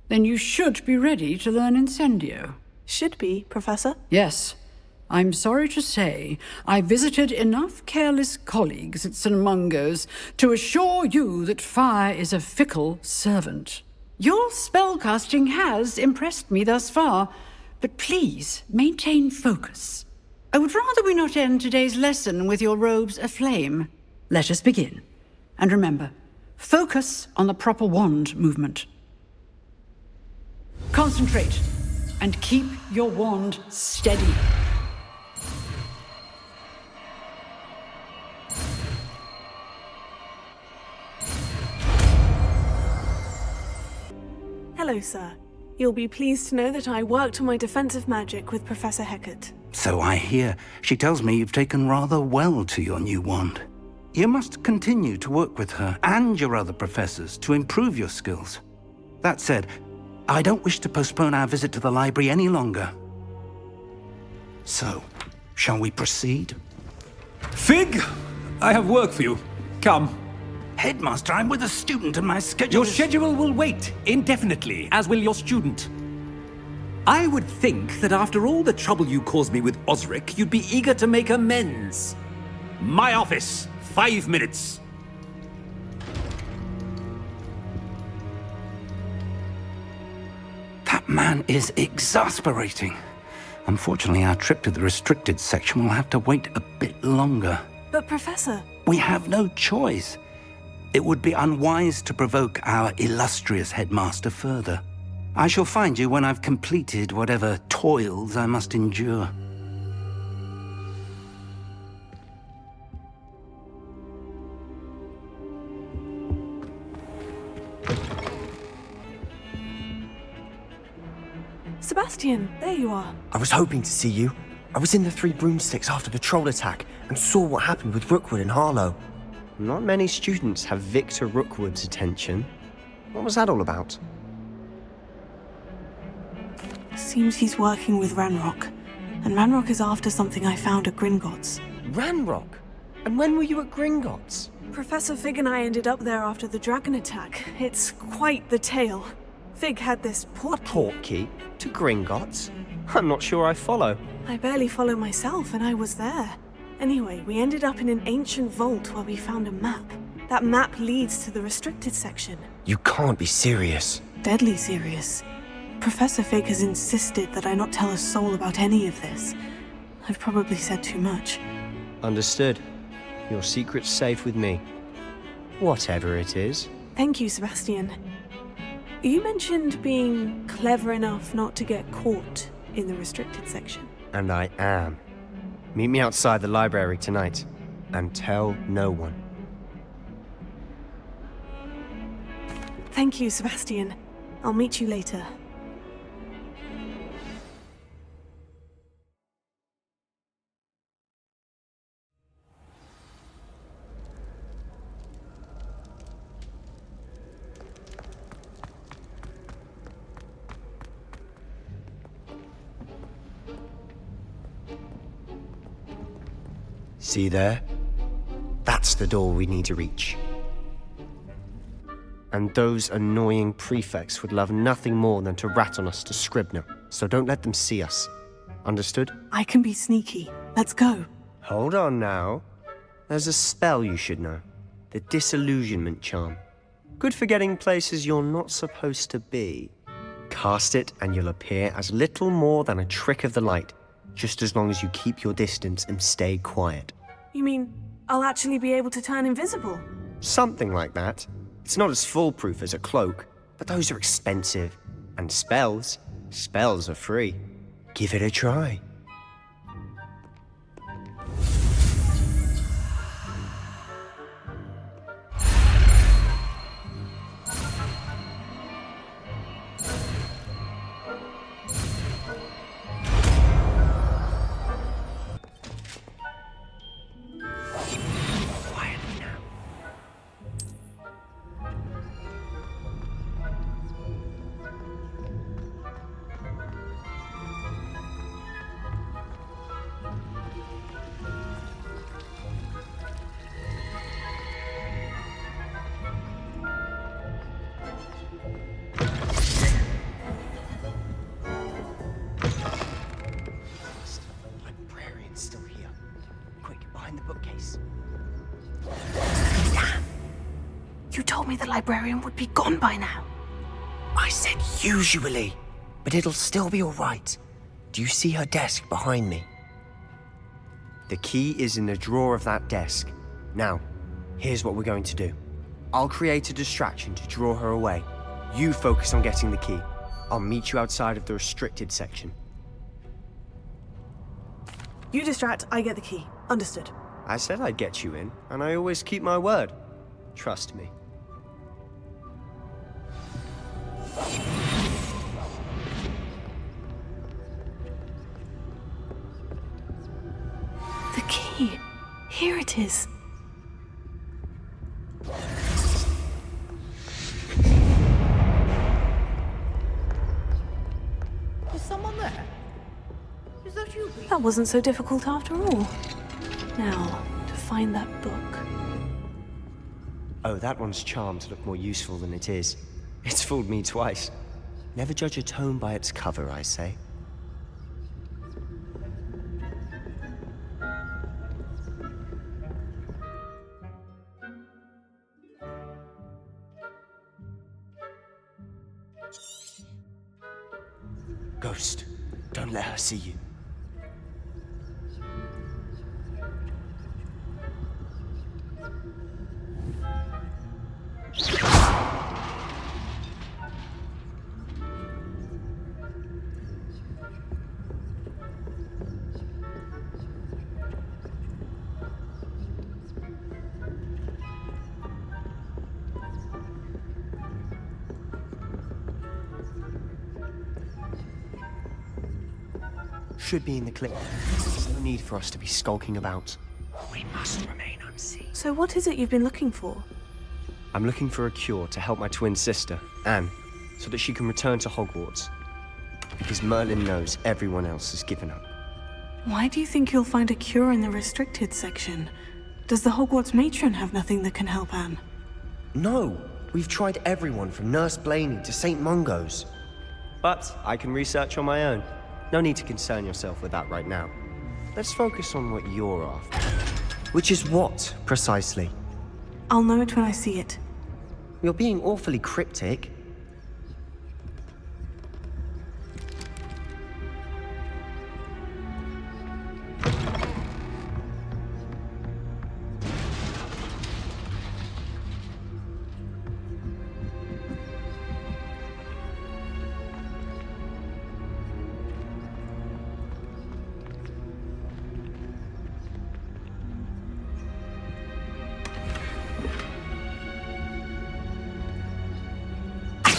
Then you should be ready to learn Incendio. Should be, Professor? Yes. I'm sorry to say, I visited enough careless colleagues at St. Mungo's to assure you that fire is a fickle servant. Your spellcasting has impressed me thus far, but please maintain focus. I would rather we not end today's lesson with your robes aflame. Let us begin. And remember, focus on the proper wand movement. Concentrate and keep your wand steady. Hello, sir. You'll be pleased to know that I worked on my defensive magic with Professor Hecat. So I hear. She tells me you've taken rather well to your new wand. You must continue to work with her and your other professors to improve your skills. That said, I don't wish to postpone our visit to the library any longer. So, shall we proceed? Fig! I have work for you. Come. Headmaster, I'm with a student and my schedule Your schedule will wait indefinitely, as will your student. I would think that after all the trouble you caused me with Osric, you'd be eager to make amends. My office, 5 minutes. That man is exasperating. Unfortunately, our trip to the restricted section will have to wait a bit longer. But, Professor... We have no choice. It would be unwise to provoke our illustrious headmaster further. I shall find you when I've completed whatever toils I must endure. Sebastian, there you are. I was hoping to see you. I was in the Three Broomsticks after the troll attack and saw what happened with Rookwood and Harlow. Not many students have Victor Rookwood's attention. What was that all about? Seems he's working with Ranrock. And Ranrock is after something I found at Gringotts. Ranrock? And when were you at Gringotts? Professor Fig and I ended up there after the dragon attack. It's quite the tale. Fig had this Portkey? To Gringotts? I'm not sure I follow. I barely follow myself, and I was there. Anyway, we ended up in an ancient vault where we found a map. That map leads to the restricted section. You can't be serious. Deadly serious. Professor Fig has insisted that I not tell a soul about any of this. I've probably said too much. Understood. Your secret's safe with me. Whatever it is. Thank you, Sebastian. You mentioned being clever enough not to get caught in the restricted section. And I am. Meet me outside the library tonight, and tell no one. Thank you, Sebastian. I'll meet you later. See there? That's the door we need to reach. And those annoying prefects would love nothing more than to rat on us to Scribner, so don't let them see us. Understood? I can be sneaky. Let's go. Hold on now. There's a spell you should know. The Disillusionment Charm. Good for getting places you're not supposed to be. Cast it and you'll appear as little more than a trick of the light, just as long as you keep your distance and stay quiet. You mean I'll actually be able to turn invisible? Something like that. It's not as foolproof as a cloak, but those are expensive. And spells are free. Give it a try. You told me the librarian would be gone by now. I said usually, but it'll still be all right. Do you see her desk behind me? The key is in the drawer of that desk. Now, here's what we're going to do. I'll create a distraction to draw her away. You focus on getting the key. I'll meet you outside of the restricted section. You distract, I get the key. Understood. I said I'd get you in, and I always keep my word. Trust me. The key. Here it is. Is someone there? Is that you? That wasn't so difficult after all. Now, to find that book. Oh, that one's charmed to look more useful than it is. It's fooled me twice. Never judge a tome by its cover, I say. Ghost, don't let her see you. Should be in the clip. There's no need for us to be skulking about. We must remain unseen. So what is it you've been looking for? I'm looking for a cure to help my twin sister, Anne, so that she can return to Hogwarts. Because Merlin knows everyone else has given up. Why do you think you'll find a cure in the restricted section? Does the Hogwarts matron have nothing that can help Anne? No! We've tried everyone from Nurse Blaney to St. Mungo's. But I can research on my own. No need to concern yourself with that right now. Let's focus on what you're after. Which is what, precisely? I'll know it when I see it. You're being awfully cryptic.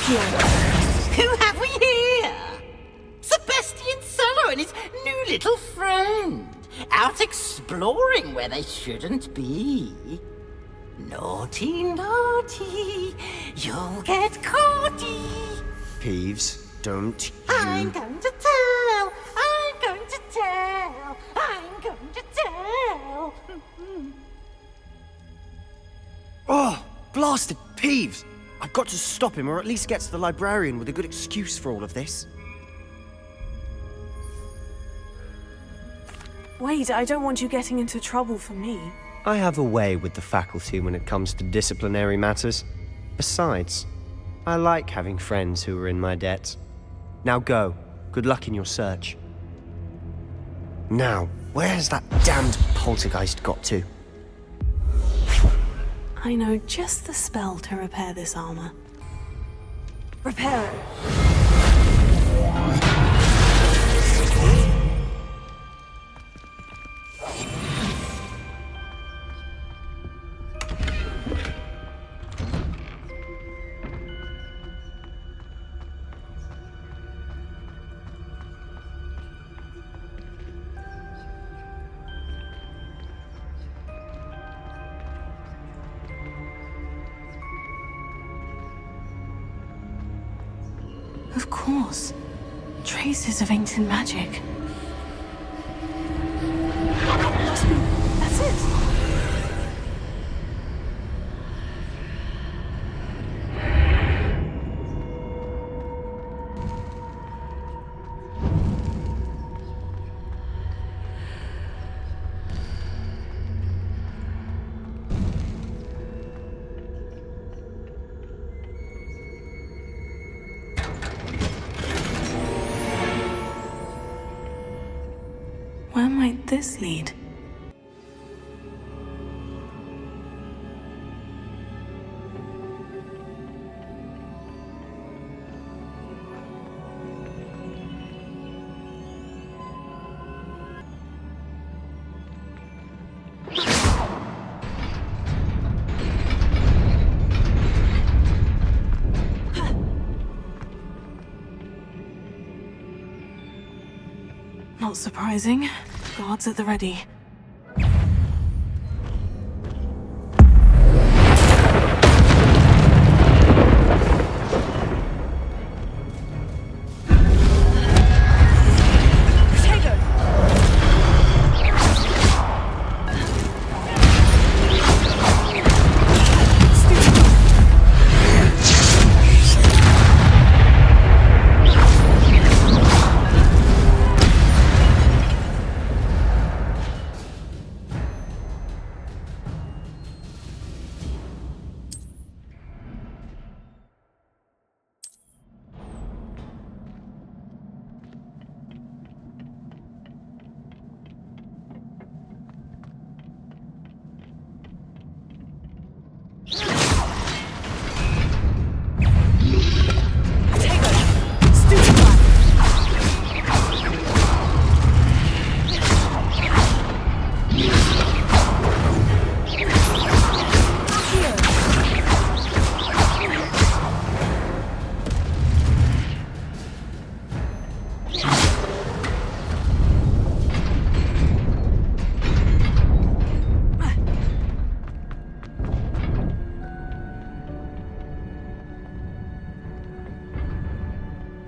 Who have we here? Sebastian Cello and his new little friend. Out exploring where they shouldn't be. Naughty, naughty, you'll get caughty. Peeves, don't you... I'm going to tell, I'm going to tell, I'm going to tell. Oh, blasted Peeves! I've got to stop him, or at least get to the librarian with a good excuse for all of this. Wait, I don't want you getting into trouble for me. I have a way with the faculty when it comes to disciplinary matters. Besides, I like having friends who are in my debt. Now go. Good luck in your search. Now, where's that damned poltergeist got to? I know just the spell to repair this armor. Repair it. Of course. Traces of ancient magic. That's it. Where might this lead? Not surprising. Guards at the ready.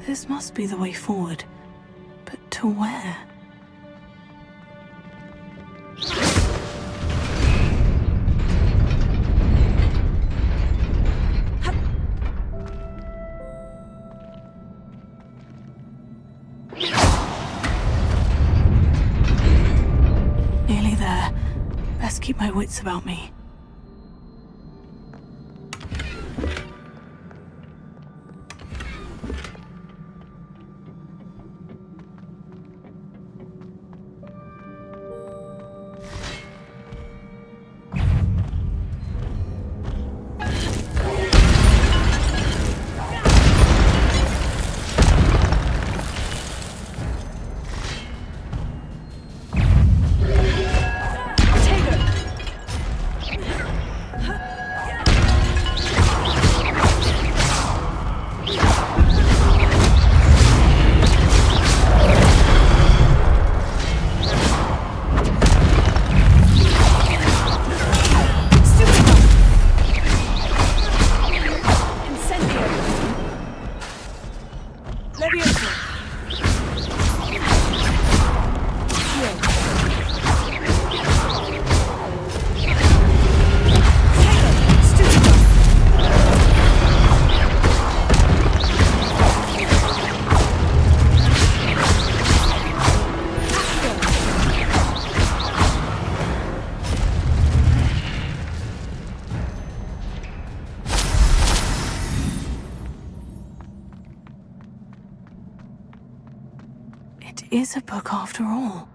This must be the way forward. But to where? Nearly there. Best keep my wits about me. is a book after all.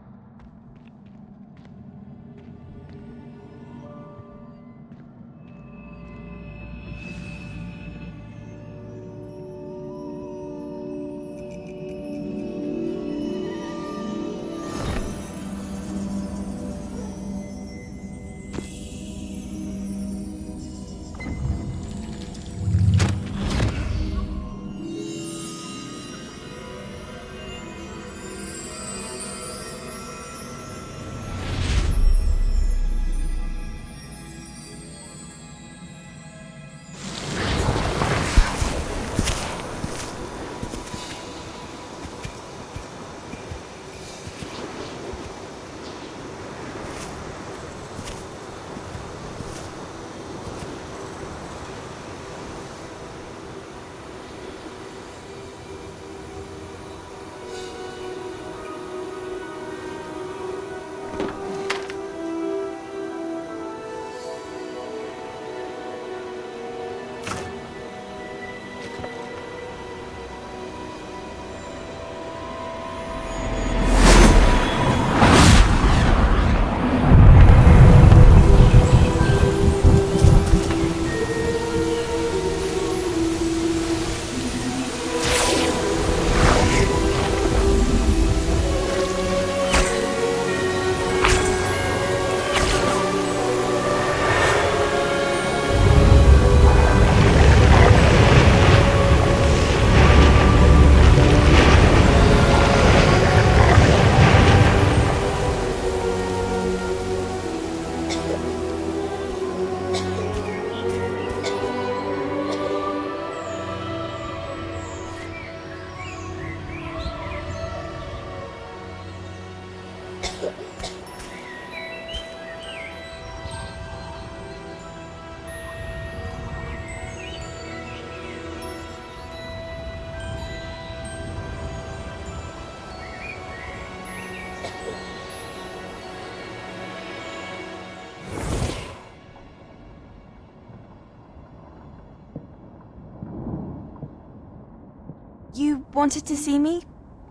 You wanted to see me?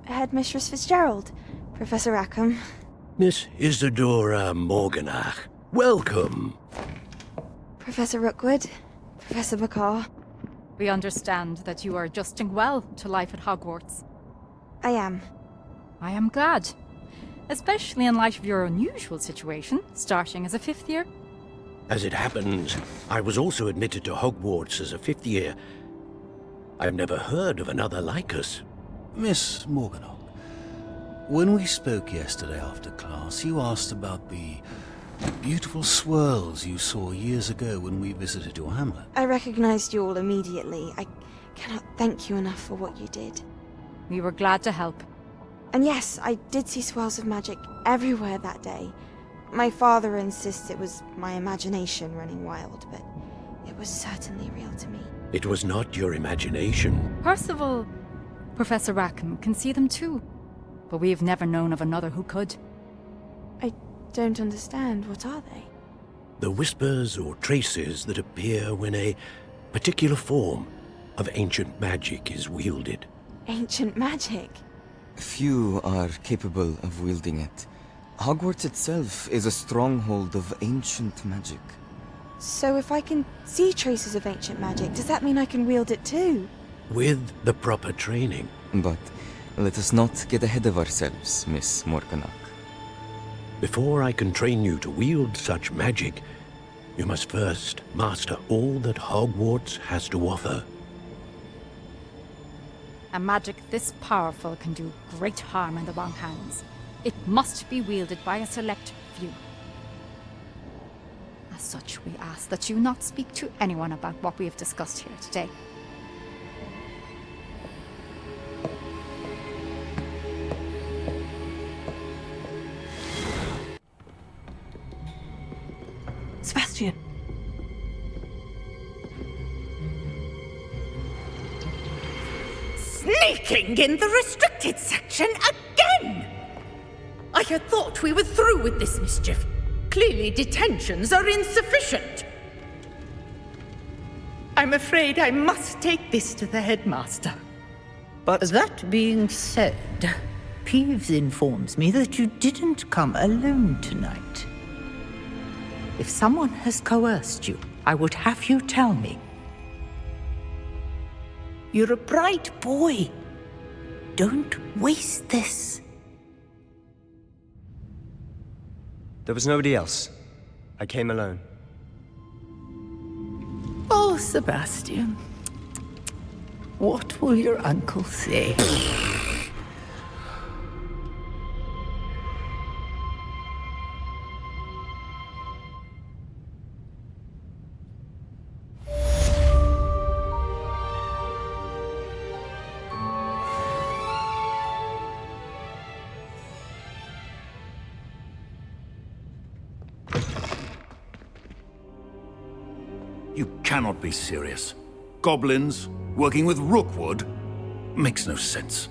Headmistress Fitzgerald, Professor Rackham. Miss Isadora Morganach, welcome. Professor Rookwood, Professor Bakar. We understand that you are adjusting well to life at Hogwarts. I am. I am glad. Especially in light of your unusual situation, starting as a 5th year. As it happens, I was also admitted to Hogwarts as a 5th year. I've never heard of another like us. Miss Morganach, when we spoke yesterday after class, you asked about the beautiful swirls you saw years ago when we visited your hamlet. I recognized you all immediately. I cannot thank you enough for what you did. We were glad to help. And yes, I did see swirls of magic everywhere that day. My father insists it was my imagination running wild, but it was certainly real to me. It was not your imagination. Percival, Professor Rackham can see them too. But we have never known of another who could. I don't understand. What are they? The whispers or traces that appear when a particular form of ancient magic is wielded. Ancient magic? Few are capable of wielding it. Hogwarts itself is a stronghold of ancient magic. So if I can see traces of ancient magic, does that mean I can wield it too? With the proper training. But let us not get ahead of ourselves, Miss Morganach. Before I can train you to wield such magic, you must first master all that Hogwarts has to offer. A magic this powerful can do great harm in the wrong hands. It must be wielded by a select few. As such, we ask that you not speak to anyone about what we have discussed here today. Sebastian. Sneaking in the restricted section again! I had thought we were through with this mischief. Clearly detentions are insufficient. I'm afraid I must take this to the headmaster. But that being said, Peeves informs me that you didn't come alone tonight. If someone has coerced you, I would have you tell me. You're a bright boy. Don't waste this. There was nobody else. I came alone. Oh, Sebastian. What will your uncle say? You cannot be serious. Goblins working with Rookwood? Makes no sense.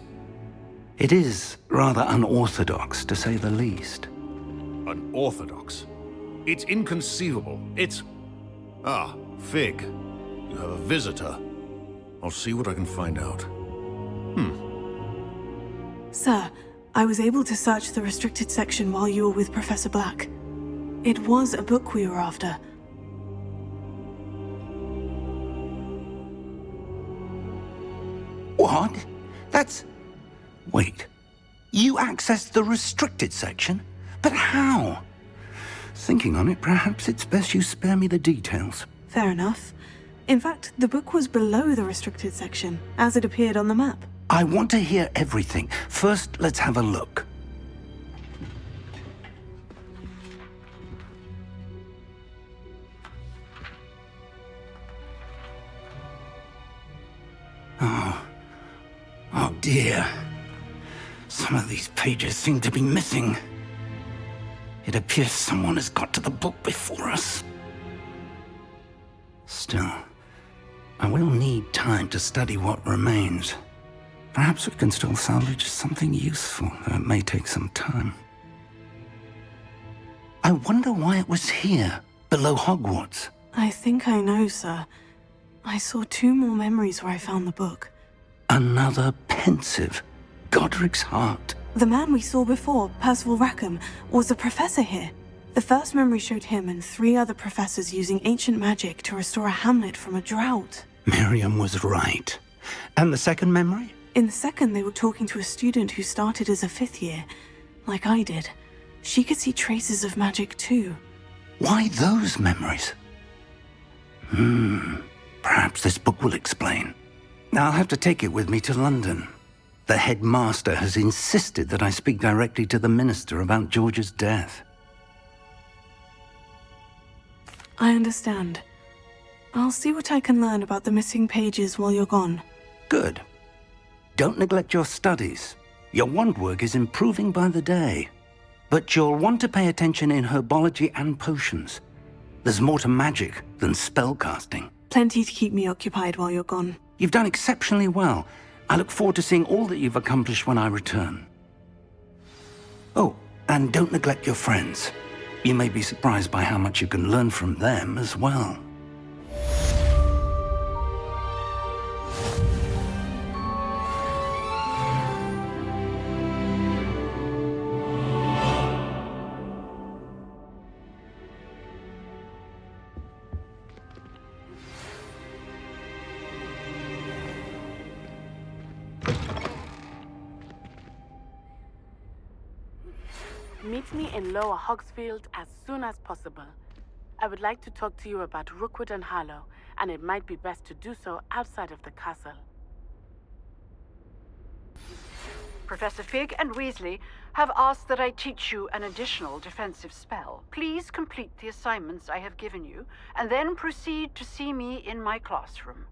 It is rather unorthodox, to say the least. Unorthodox? It's inconceivable. It's... Ah, Fig. You have a visitor. I'll see what I can find out. Sir, I was able to search the restricted section while you were with Professor Black. It was a book we were after. What? That's... Wait. You accessed the restricted section? But how? Thinking on it, perhaps it's best you spare me the details. Fair enough. In fact, the book was below the restricted section, as it appeared on the map. I want to hear everything. First, let's have a look. Oh dear. Some of these pages seem to be missing. It appears someone has got to the book before us. Still, I will need time to study what remains. Perhaps we can still salvage something useful, though it may take some time. I wonder why it was here, below Hogwarts. I think I know, sir. I saw 2 more memories where I found the book. Another pensive. Godric's heart. The man we saw before, Percival Rackham, was a professor here. The first memory showed him and 3 other professors using ancient magic to restore a hamlet from a drought. Miriam was right. And the second memory? In the second, they were talking to a student who started as a 5th year, like I did. She could see traces of magic too. Why those memories? Perhaps this book will explain. I'll have to take it with me to London. The headmaster has insisted that I speak directly to the minister about George's death. I understand. I'll see what I can learn about the missing pages while you're gone. Good. Don't neglect your studies. Your wand work is improving by the day. But you'll want to pay attention in herbology and potions. There's more to magic than spellcasting. Plenty to keep me occupied while you're gone. You've done exceptionally well. I look forward to seeing all that you've accomplished when I return. Oh, and don't neglect your friends. You may be surprised by how much you can learn from them as well. Meet me in Lower Hogsfield as soon as possible. I would like to talk to you about Rookwood and Harlow, and it might be best to do so outside of the castle. Professor Fig and Weasley have asked that I teach you an additional defensive spell. Please complete the assignments I have given you, and then proceed to see me in my classroom.